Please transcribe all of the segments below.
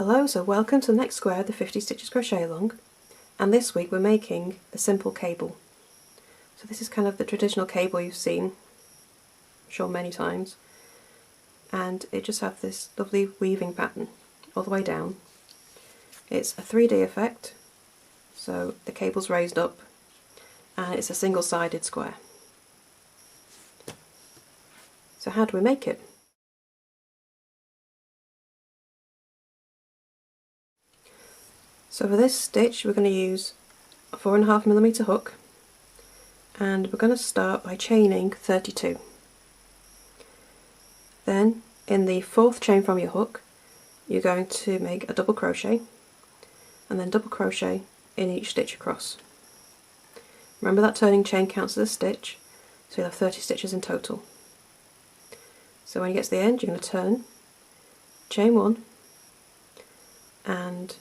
Hello, so welcome to the next square of the 50 Stitches Crochet Along, and this week we're making a simple cable. So this is kind of the traditional cable you've seen, I'm sure many times, and it just has this lovely weaving pattern all the way down. It's a 3D effect, so the cable's raised up and it's a single-sided square. So how do we make it? So for this stitch we're going to use a 4.5mm hook, and we're going to start by chaining 32. Then in the 4th chain from your hook you're going to make a double crochet and then double crochet in each stitch across. Remember that turning chain counts as a stitch, so you'll have 30 stitches in total. So when you get to the end you're going to turn, chain 1 and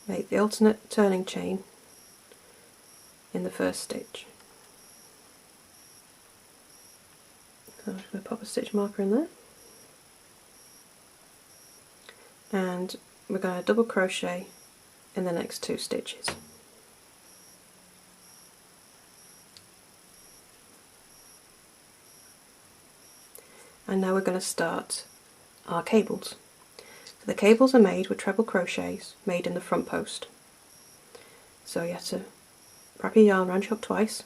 make the alternate turning chain in the first stitch. So I'm just going to pop a stitch marker in there, and we're going to double crochet in the next 2 stitches. And now we're going to start our cables. So the cables are made with treble crochets made in the front post. So you have to wrap your yarn around your hook twice,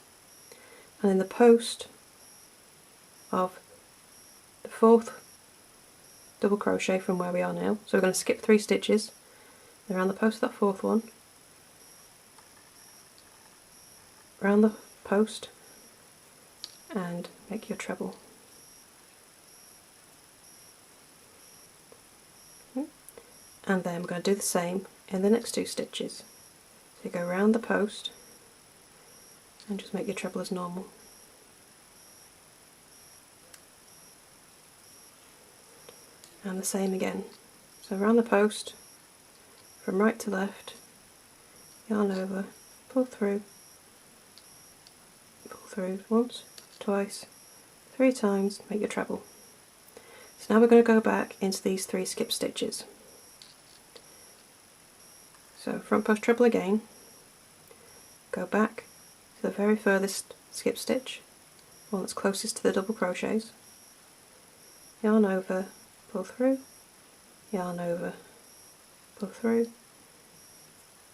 and in the post of the 4th double crochet from where we are now, so we're going to skip 3 stitches around the post of that 4th one, around the post, and make your treble. And then we're going to do the same in the next 2 stitches. So you go around the post and just make your treble as normal. And the same again. So around the post, from right to left, yarn over, pull through once, twice, 3 times, make your treble. So now we're going to go back into these 3 skip stitches. So front post treble again, go back to the very furthest skip stitch, one that's closest to the double crochets, yarn over, pull through, yarn over, pull through,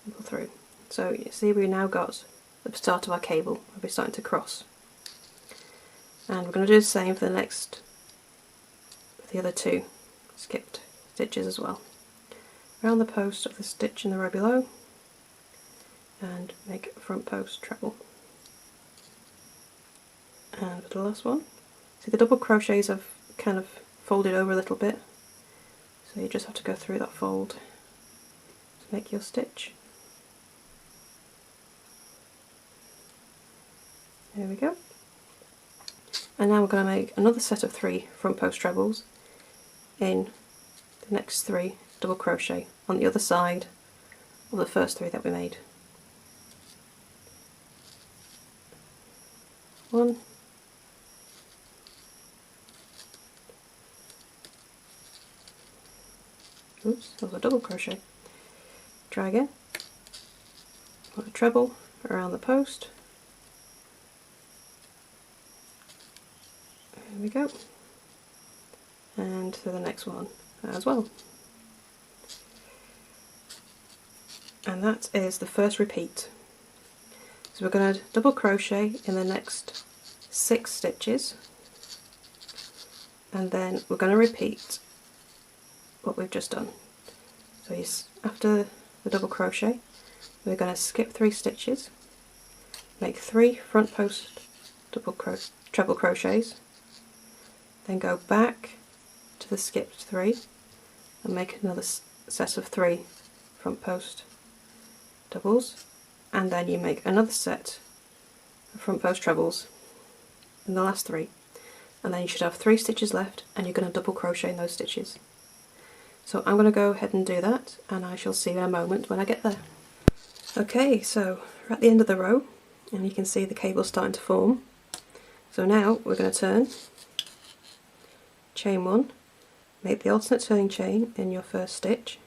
and pull through. So you see we've now got the start of our cable, we'll be starting to cross. And we're going to do the same for the other 2 skipped stitches as well. Around the post of the stitch in the row below and make a front post treble. And for the last one, see the double crochets have kind of folded over a little bit, so you just have to go through that fold to make your stitch. There we go. And now we're going to make another set of 3 front post trebles in the next 3 double crochet on the other side of the first 3 that we made. 1, 2, that was a double crochet. Try again. Put a treble around the post. There we go. And to the next one as well. And that is the first repeat. So we're going to double crochet in the next 6 stitches, and then we're going to repeat what we've just done. So after the double crochet we're going to skip 3 stitches, make 3 front post treble crochets, then go back to the skipped 3 and make another set of 3 front post doubles, and then you make another set of front post trebles in the last 3, and then you should have 3 stitches left and you're going to double crochet in those stitches. So I'm going to go ahead and do that, and I shall see you in a moment when I get there. Okay, so we're at the end of the row and you can see the cable starting to form. So now we're going to turn, chain 1, make the alternate turning chain in your first stitch,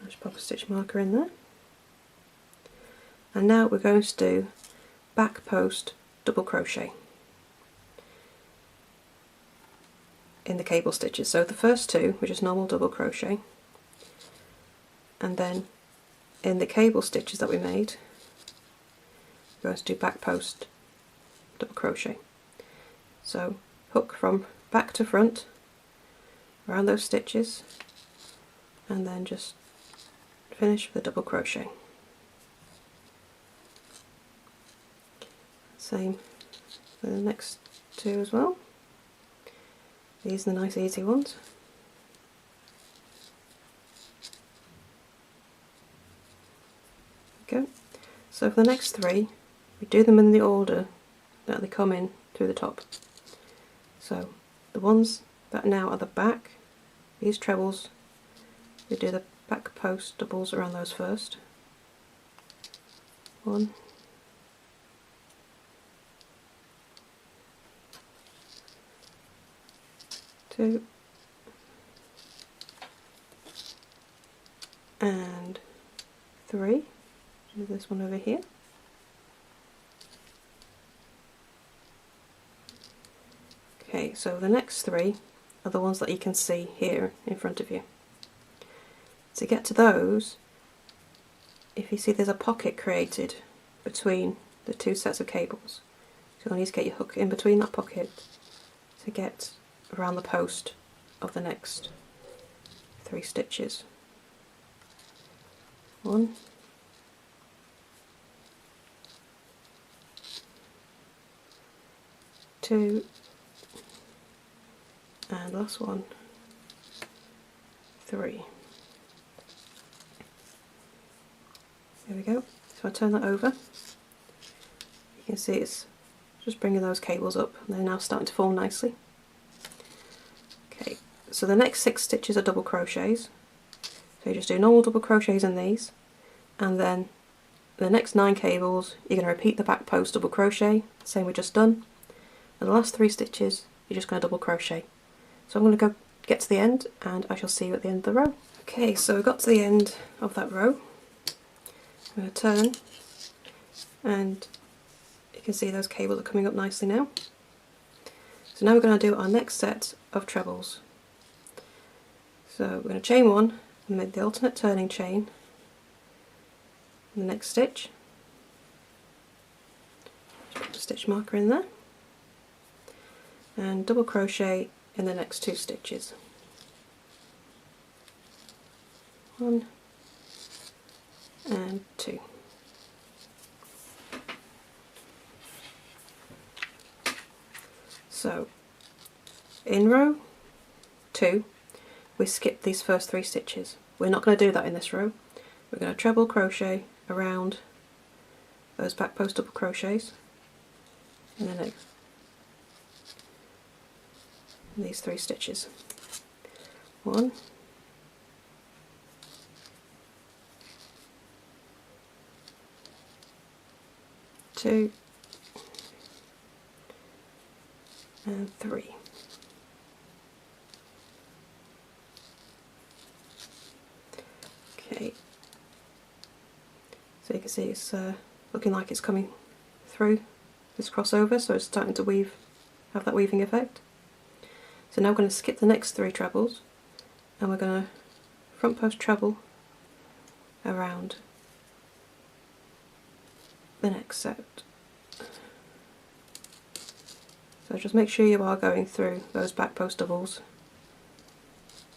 I'll just pop a stitch marker in there, and now we're going to do back post double crochet in the cable stitches. So the first two, which is normal double crochet, and then in the cable stitches that we made, we're going to do back post double crochet. So hook from back to front around those stitches, and then just finish with a double crochet. Same for the next two as well. These are the nice easy ones. There we go. So for the next three, we do them in the order that they come in through the top. So the ones that now are the back, these trebles, we do the back post doubles around those first. 1, 2, and 3. Do this one over here. Okay, so the next three are the ones that you can see here in front of you. To get to those, if you see there's a pocket created between the two sets of cables, so you'll need to get your hook in between that pocket to get around the post of the next 3 stitches. 1, 2, and last one, 3. There we go. So I turn that over. You can see it's just bringing those cables up, and they're now starting to form nicely. Okay, so the next 6 stitches are double crochets. So you just do normal double crochets in these, and then the next 9 cables you're going to repeat the back post double crochet, same we just done, and the last 3 stitches you're just going to double crochet. So I'm going to go get to the end, and I shall see you at the end of the row. Okay, so we got to the end of that row. I'm going to turn, and you can see those cables are coming up nicely now. So now we're going to do our next set of trebles. So we're going to chain 1 and make the alternate turning chain in the next stitch. Just put a stitch marker in there, and double crochet in the next 2 stitches. 1 and 2. So in row 2 we skip these first 3 stitches. We're not going to do that in this row. We're going to treble crochet around those back post double crochets in the next these 3 stitches. 1, 2, and 3. Okay, so you can see it's looking like it's coming through this crossover, so it's starting to weave, have that weaving effect. So now we're going to skip the next 3 trebles, and we're going to front post treble around the next set. So just make sure you are going through those back post doubles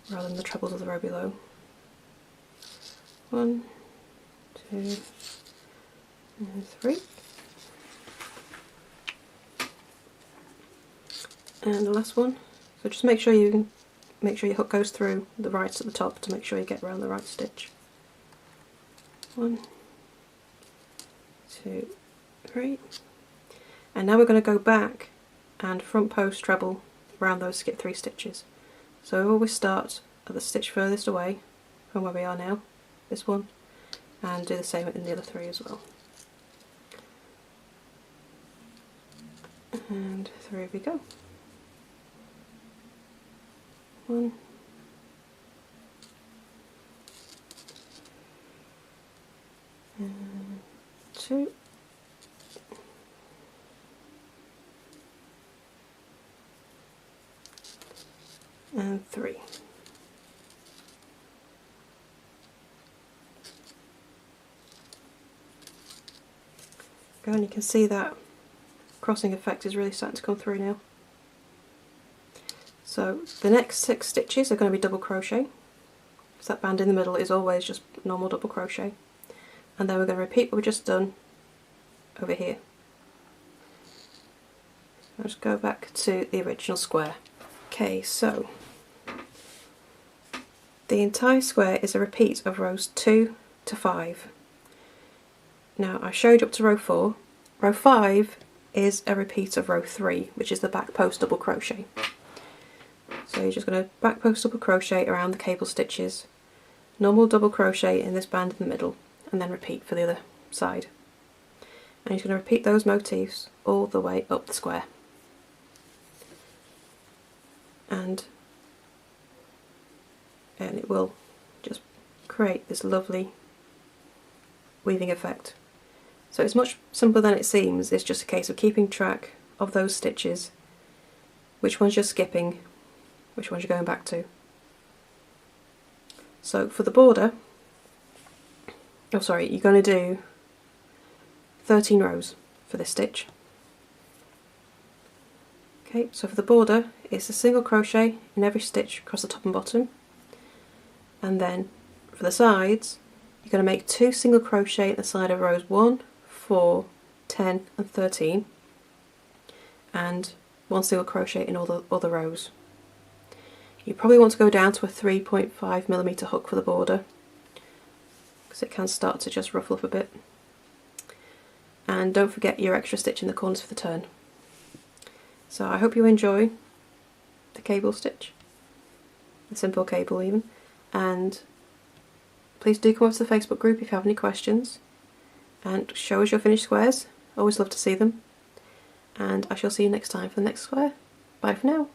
rather than the trebles of the row below. 1, 2, and 3. And the last one. So just make sure your hook goes through the rights at the top to make sure you get around the right stitch. 1, 2, 3. And now we're going to go back and front post treble around those skip 3 stitches. So we always start at the stitch furthest away from where we are now, this one, and do the same in the other 3 as well. And through we go. 1, 2, and 3. And you can see that crossing effect is really starting to come through now. So the next 6 stitches are going to be double crochet, so that band in the middle is always just normal double crochet, and then we're going to repeat what we've just done over here. I'll just go back to the original square. Okay, so the entire square is a repeat of rows 2 to 5. Now I showed you up to row 4. Row 5 is a repeat of row 3, which is the back post double crochet. So you're just going to back post double crochet around the cable stitches, normal double crochet in this band in the middle, and then repeat for the other side. And you're going to repeat those motifs all the way up the square. And it will just create this lovely weaving effect. So it's much simpler than it seems. It's just a case of keeping track of those stitches, which ones you're skipping, which ones you're going back to. So for the border, you're going to do 13 rows for this stitch. Okay, so for the border, it's a single crochet in every stitch across the top and bottom, and then for the sides, you're going to make 2 single crochet at the side of rows 1, 4, 10 and 13, and 1 single crochet in all the other rows. You probably want to go down to a 3.5mm hook for the border, because it can start to just ruffle up a bit. And don't forget your extra stitch in the corners for the turn. So I hope you enjoy the cable stitch, the simple cable even, and please do come over to the Facebook group if you have any questions, and show us your finished squares. Always love to see them, and I shall see you next time for the next square. Bye for now.